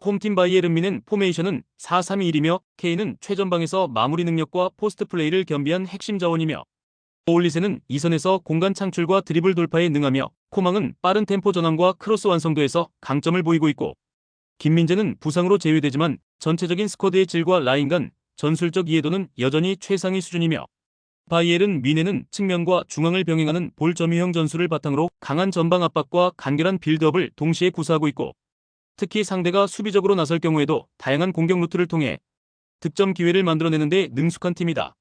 홈팀 바이에른 뮌헨 포메이션은 4-3-2-1이며 K는 최전방에서 마무리 능력과 포스트 플레이를 겸비한 핵심 자원이며 오울리세는 이선에서 공간 창출과 드리블 돌파에 능하며 코망은 빠른 템포 전환과 크로스 완성도에서 강점을 보이고 있고 김민재는 부상으로 제외되지만 전체적인 스쿼드의 질과 라인 간 전술적 이해도는 여전히 최상위 수준이며 바이에른 뮌헨은 측면과 중앙을 병행하는 볼 점유형 전술을 바탕으로 강한 전방 압박과 간결한 빌드업을 동시에 구사하고 있고 특히 상대가 수비적으로 나설 경우에도 다양한 공격 루트를 통해 득점 기회를 만들어내는 데 능숙한 팀이다.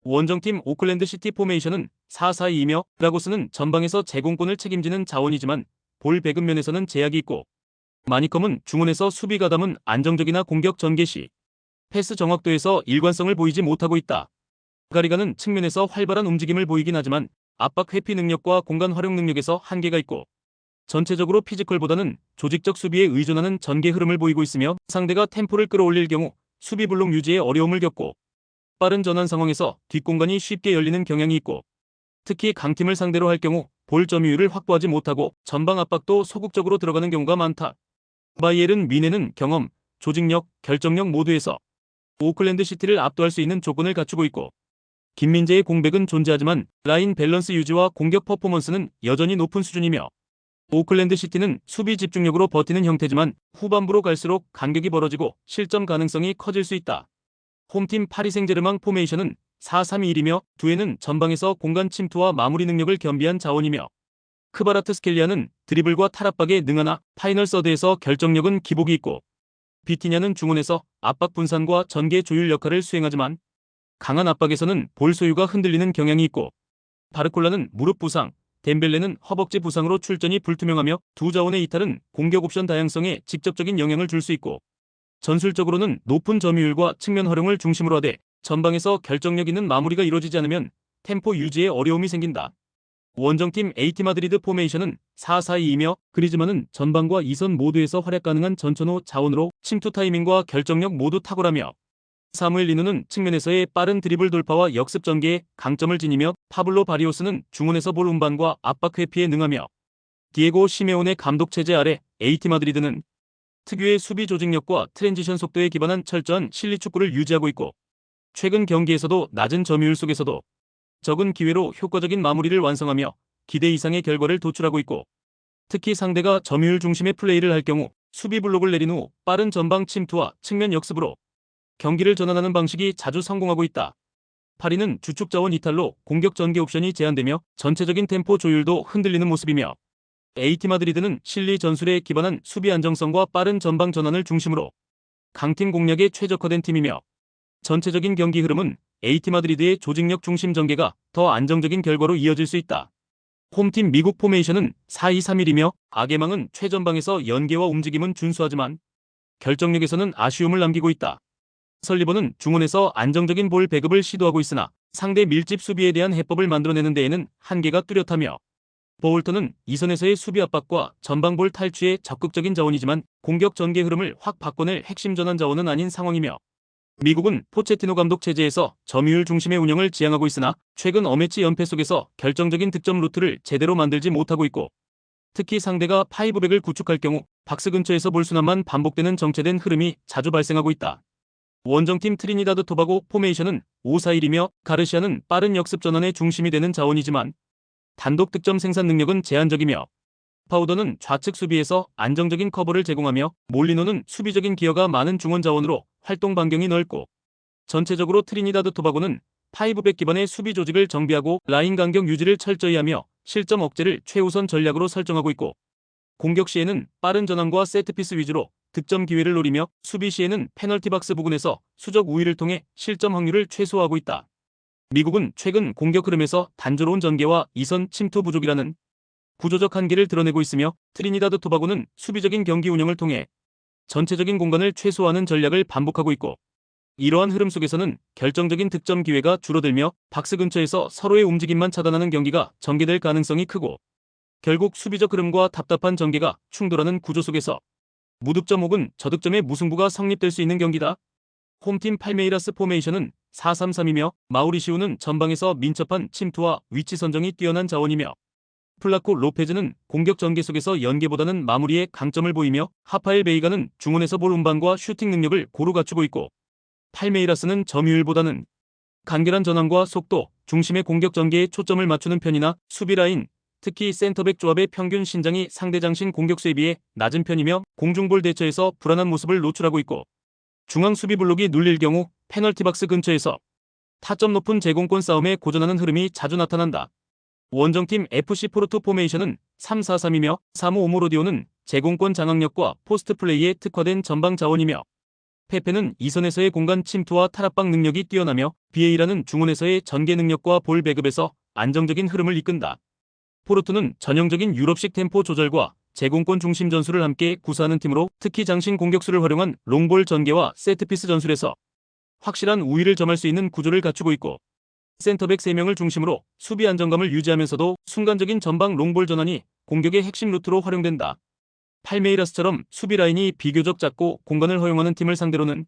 원정팀 오클랜드 시티 포메이션은 4-4-2이며 브라고스는 전방에서 제공권을 책임지는 자원이지만 볼 배급 면에서는 제약이 있고 마니컴은 중원에서 수비 가담은 안정적이나 공격 전개 시 패스 정확도에서 일관성을 보이지 못하고 있다. 가리가는 측면에서 활발한 움직임을 보이긴 하지만 압박 회피 능력과 공간 활용 능력에서 한계가 있고 전체적으로 피지컬보다는 조직적 수비에 의존하는 전개 흐름을 보이고 있으며 상대가 템포를 끌어올릴 경우 수비 블록 유지에 어려움을 겪고 빠른 전환 상황에서 뒷공간이 쉽게 열리는 경향이 있고 특히 강팀을 상대로 할 경우 볼 점유율을 확보하지 못하고 전방 압박도 소극적으로 들어가는 경우가 많다. 바이에른 뮌헨은 경험, 조직력, 결정력 모두에서 오클랜드 시티를 압도할 수 있는 조건을 갖추고 있고 김민재의 공백은 존재하지만 라인 밸런스 유지와 공격 퍼포먼스는 여전히 높은 수준이며 오클랜드 시티는 수비 집중력으로 버티는 형태지만 후반부로 갈수록 간격이 벌어지고 실점 가능성이 커질 수 있다. 홈팀 파리 생제르맹 포메이션은 4-3-2-1이며 두에는 전방에서 공간 침투와 마무리 능력을 겸비한 자원이며 크바라트스켈리아는 드리블과 탈압박에 능하나 파이널 서드에서 결정력은 기복이 있고 비티냐는 중원에서 압박 분산과 전개 조율 역할을 수행하지만 강한 압박에서는 볼 소유가 흔들리는 경향이 있고 바르콜라는 무릎 부상, 덴벨레는 허벅지 부상으로 출전이 불투명하며 두 자원의 이탈은 공격 옵션 다양성에 직접적인 영향을 줄 수 있고 전술적으로는 높은 점유율과 측면 활용을 중심으로 하되 전방에서 결정력 있는 마무리가 이루어지지 않으면 템포 유지에 어려움이 생긴다. 원정팀 AT 마드리드 포메이션은 4-4-2이며 그리즈만은 전방과 이선 모두에서 활약 가능한 전천후 자원으로 침투 타이밍과 결정력 모두 탁월하며 사무엘 리누는 측면에서의 빠른 드리블 돌파와 역습 전개에 강점을 지니며 파블로 바리오스는 중원에서 볼 운반과 압박 회피에 능하며 디에고 시메온의 감독 체제 아래 AT 마드리드는 특유의 수비 조직력과 트랜지션 속도에 기반한 철저한 실리 축구를 유지하고 있고 최근 경기에서도 낮은 점유율 속에서도 적은 기회로 효과적인 마무리를 완성하며 기대 이상의 결과를 도출하고 있고 특히 상대가 점유율 중심의 플레이를 할 경우 수비 블록을 내린 후 빠른 전방 침투와 측면 역습으로 경기를 전환하는 방식이 자주 성공하고 있다. 파리는 주축 자원 이탈로 공격 전개 옵션이 제한되며 전체적인 템포 조율도 흔들리는 모습이며 AT 마드리드는 실리 전술에 기반한 수비 안정성과 빠른 전방 전환을 중심으로 강팀 공략에 최적화된 팀이며 전체적인 경기 흐름은 AT 마드리드의 조직력 중심 전개가 더 안정적인 결과로 이어질 수 있다. 홈팀 미국 포메이션은 4-2-3-1이며 아게망은 최전방에서 연계와 움직임은 준수하지만 결정력에서는 아쉬움을 남기고 있다. 설리번은 중원에서 안정적인 볼 배급을 시도하고 있으나 상대 밀집 수비에 대한 해법을 만들어내는 데에는 한계가 뚜렷하며 보울턴은 이선에서의 수비 압박과 전방볼 탈취에 적극적인 자원이지만 공격 전개 흐름을 확 바꿔낼 핵심 전환 자원은 아닌 상황이며 미국은 포체티노 감독 체제에서 점유율 중심의 운영을 지향하고 있으나 최근 어매치 연패 속에서 결정적인 득점 루트를 제대로 만들지 못하고 있고 특히 상대가 파이브백을 구축할 경우 박스 근처에서 볼 수난만 반복되는 정체된 흐름이 자주 발생하고 있다. 원정팀 트리니다드 토바고 포메이션은 5-4-1이며 가르시아는 빠른 역습 전환의 중심이 되는 자원이지만 단독 득점 생산 능력은 제한적이며 파우더는 좌측 수비에서 안정적인 커버를 제공하며 몰리노는 수비적인 기여가 많은 중원 자원으로 활동 반경이 넓고 전체적으로 트리니다드 토바고는 파이브백 기반의 수비 조직을 정비하고 라인 간격 유지를 철저히 하며 실점 억제를 최우선 전략으로 설정하고 있고 공격 시에는 빠른 전환과 세트피스 위주로 득점 기회를 노리며 수비 시에는 페널티 박스 부근에서 수적 우위를 통해 실점 확률을 최소화하고 있다. 미국은 최근 공격 흐름에서 단조로운 전개와 이선 침투 부족이라는 구조적 한계를 드러내고 있으며 트리니다드 토바고는 수비적인 경기 운영을 통해 전체적인 공간을 최소화하는 전략을 반복하고 있고 이러한 흐름 속에서는 결정적인 득점 기회가 줄어들며 박스 근처에서 서로의 움직임만 차단하는 경기가 전개될 가능성이 크고 결국 수비적 흐름과 답답한 전개가 충돌하는 구조 속에서 무득점 혹은 저득점의 무승부가 성립될 수 있는 경기다. 홈팀 팔메이라스 포메이션은 4-3-3이며 마우리시우는 전방에서 민첩한 침투와 위치 선정이 뛰어난 자원이며 플라코 로페즈는 공격 전개 속에서 연계보다는 마무리에 강점을 보이며 하파엘 베이가는 중원에서 볼 운반과 슈팅 능력을 고루 갖추고 있고 팔메이라스는 점유율보다는 간결한 전환과 속도, 중심의 공격 전개에 초점을 맞추는 편이나 수비 라인, 특히 센터백 조합의 평균 신장이 상대 장신 공격수에 비해 낮은 편이며 공중볼 대처에서 불안한 모습을 노출하고 있고 중앙 수비 블록이 눌릴 경우 페널티 박스 근처에서 타점 높은 제공권 싸움에 고전하는 흐름이 자주 나타난다. 원정팀 FC 포르투 포메이션은 3-4-3이며 사무 오모로디오는 제공권 장악력과 포스트 플레이에 특화된 전방 자원이며 페페는 이선에서의 공간 침투와 탈압박 능력이 뛰어나며 비에이라는 중원에서의 전개 능력과 볼 배급에서 안정적인 흐름을 이끈다. 포르투는 전형적인 유럽식 템포 조절과 제공권 중심 전술을 함께 구사하는 팀으로 특히 장신 공격수를 활용한 롱볼 전개와 세트피스 전술에서 확실한 우위를 점할 수 있는 구조를 갖추고 있고 센터백 3명을 중심으로 수비 안정감을 유지하면서도 순간적인 전방 롱볼 전환이 공격의 핵심 루트로 활용된다. 팔메이라스처럼 수비 라인이 비교적 작고 공간을 허용하는 팀을 상대로는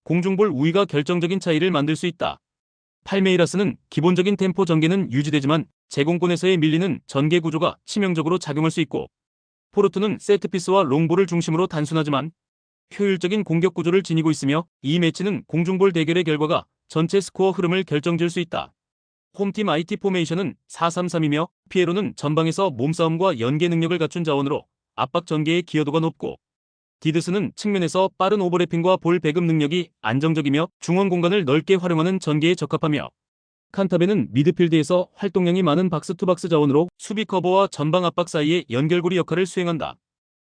공중볼 우위가 결정적인 차이를 만들 수 있다. 팔메이라스는 기본적인 템포 전개는 유지되지만 제공권에서의 밀리는 전개 구조가 치명적으로 작용할 수 있고 포르투는 세트피스와 롱볼을 중심으로 단순하지만 효율적인 공격 구조를 지니고 있으며 이 매치는 공중볼 대결의 결과가 전체 스코어 흐름을 결정지을 수 있다. 홈팀 IT 포메이션은 4-3-3이며 피에로는 전방에서 몸싸움과 연계 능력을 갖춘 자원으로 압박 전개의 기여도가 높고 디드스는 측면에서 빠른 오버래핑과 볼 배급 능력이 안정적이며 중원 공간을 넓게 활용하는 전개에 적합하며 칸타베는 미드필드에서 활동량이 많은 박스-투박스 자원으로 수비 커버와 전방 압박 사이의 연결고리 역할을 수행한다.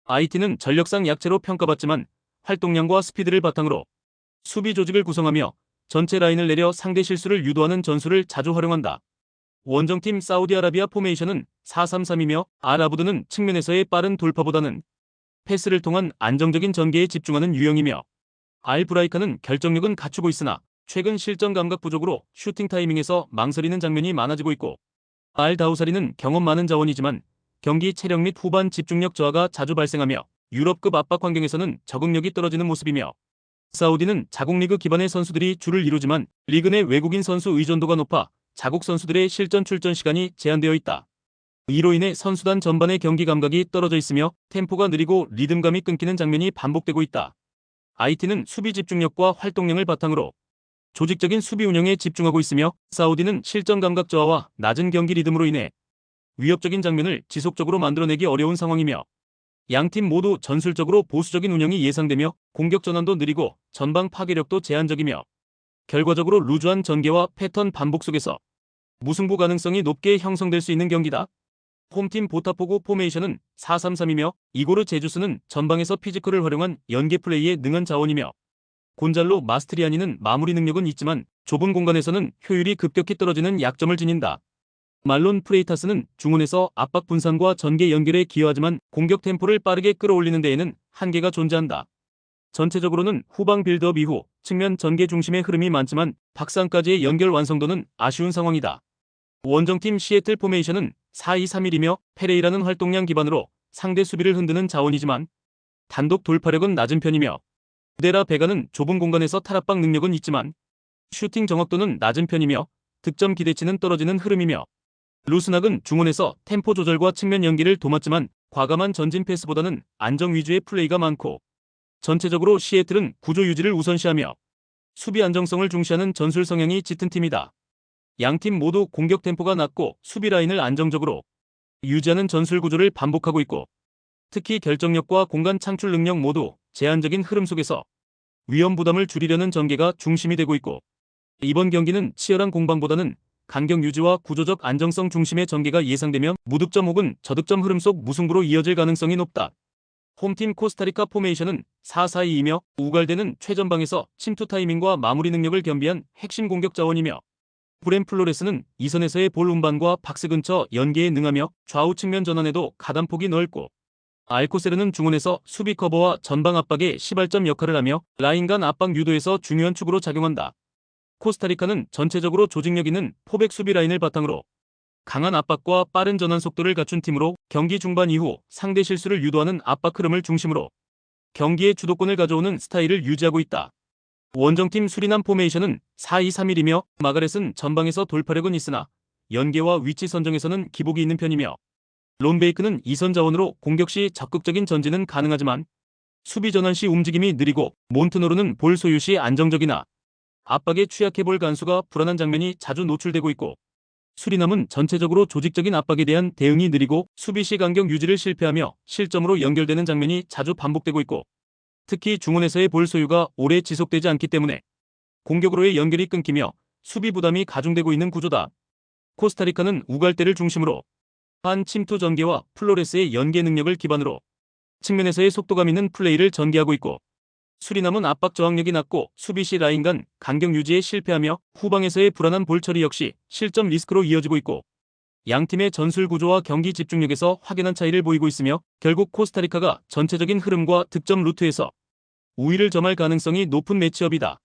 IT는 전력상 약체로 평가받지만 활동량과 스피드를 바탕으로 수비 조직을 구성하며 전체 라인을 내려 상대 실수를 유도하는 전술을 자주 활용한다. 원정팀 사우디아라비아 포메이션은 4-3-3이며 알아부드는 측면에서의 빠른 돌파보다는 패스를 통한 안정적인 전개에 집중하는 유형이며 알브라이카는 결정력은 갖추고 있으나 최근 실전 감각 부족으로 슈팅 타이밍에서 망설이는 장면이 많아지고 있고 알다우사리는 경험 많은 자원이지만 경기 체력 및 후반 집중력 저하가 자주 발생하며 유럽급 압박 환경에서는 적응력이 떨어지는 모습이며 사우디는 자국 리그 기반의 선수들이 주를 이루지만 리그 내 외국인 선수 의존도가 높아 자국 선수들의 실전 출전 시간이 제한되어 있다. 이로 인해 선수단 전반의 경기 감각이 떨어져 있으며 템포가 느리고 리듬감이 끊기는 장면이 반복되고 있다. IT는 수비 집중력과 활동량을 바탕으로 조직적인 수비 운영에 집중하고 있으며 사우디는 실전 감각 저하와 낮은 경기 리듬으로 인해 위협적인 장면을 지속적으로 만들어내기 어려운 상황이며 양팀 모두 전술적으로 보수적인 운영이 예상되며 공격 전환도 느리고 전방 파괴력도 제한적이며 결과적으로 루즈한 전개와 패턴 반복 속에서 무승부 가능성이 높게 형성될 수 있는 경기다. 홈팀 보타포고 포메이션은 4-3-3이며 이고르 제주스는 전방에서 피지컬을 활용한 연계 플레이에 능한 자원이며 곤잘로 마스트리아니는 마무리 능력은 있지만 좁은 공간에서는 효율이 급격히 떨어지는 약점을 지닌다. 말론 프레이타스는 중원에서 압박 분산과 전개 연결에 기여하지만 공격 템포를 빠르게 끌어올리는 데에는 한계가 존재한다. 전체적으로는 후방 빌드업 이후 측면 전개 중심의 흐름이 많지만 박스안까지의 연결 완성도는 아쉬운 상황이다. 원정팀 시애틀 포메이션은 4-2-3-1이며 페레이라는 활동량 기반으로 상대 수비를 흔드는 자원이지만 단독 돌파력은 낮은 편이며 데라 베가는 좁은 공간에서 탈압박 능력은 있지만 슈팅 정확도는 낮은 편이며 득점 기대치는 떨어지는 흐름이며 루스낙은 중원에서 템포 조절과 측면 연기를 도맡지만 과감한 전진 패스보다는 안정 위주의 플레이가 많고 전체적으로 시애틀은 구조 유지를 우선시하며 수비 안정성을 중시하는 전술 성향이 짙은 팀이다. 양팀 모두 공격 템포가 낮고 수비 라인을 안정적으로 유지하는 전술 구조를 반복하고 있고 특히 결정력과 공간 창출 능력 모두 제한적인 흐름 속에서 위험 부담을 줄이려는 전개가 중심이 되고 있고 이번 경기는 치열한 공방보다는 간격 유지와 구조적 안정성 중심의 전개가 예상되며 무득점 혹은 저득점 흐름 속 무승부로 이어질 가능성이 높다. 홈팀 코스타리카 포메이션은 4-4-2이며 우갈데는 최전방에서 침투 타이밍과 마무리 능력을 겸비한 핵심 공격 자원이며 브렘 플로레스는 이선에서의 볼 운반과 박스 근처 연계에 능하며 좌우 측면 전환에도 가담폭이 넓고 알코세르는 중원에서 수비 커버와 전방 압박의 시발점 역할을 하며 라인 간 압박 유도에서 중요한 축으로 작용한다. 코스타리카는 전체적으로 조직력 있는 포백 수비 라인을 바탕으로 강한 압박과 빠른 전환 속도를 갖춘 팀으로 경기 중반 이후 상대 실수를 유도하는 압박 흐름을 중심으로 경기의 주도권을 가져오는 스타일을 유지하고 있다. 원정팀 수리남 포메이션은 4-2-3-1이며 마가렛은 전방에서 돌파력은 있으나 연계와 위치 선정에서는 기복이 있는 편이며 론 베이크는 이선 자원으로 공격 시 적극적인 전진은 가능하지만 수비 전환 시 움직임이 느리고 몬트노르는 볼 소유 시 안정적이나 압박에 취약해 볼 간수가 불안한 장면이 자주 노출되고 있고 수리남은 전체적으로 조직적인 압박에 대한 대응이 느리고 수비 시 간격 유지를 실패하며 실점으로 연결되는 장면이 자주 반복되고 있고 특히 중원에서의 볼 소유가 오래 지속되지 않기 때문에 공격으로의 연결이 끊기며 수비 부담이 가중되고 있는 구조다. 코스타리카는 우갈대를 중심으로 한 침투 전개와 플로레스의 연계 능력을 기반으로 측면에서의 속도감 있는 플레이를 전개하고 있고 수리남은 압박 저항력이 낮고 수비 시 라인 간 간격 유지에 실패하며 후방에서의 불안한 볼 처리 역시 실점 리스크로 이어지고 있고 양팀의 전술 구조와 경기 집중력에서 확연한 차이를 보이고 있으며 결국 코스타리카가 전체적인 흐름과 득점 루트에서 우위를 점할 가능성이 높은 매치업이다.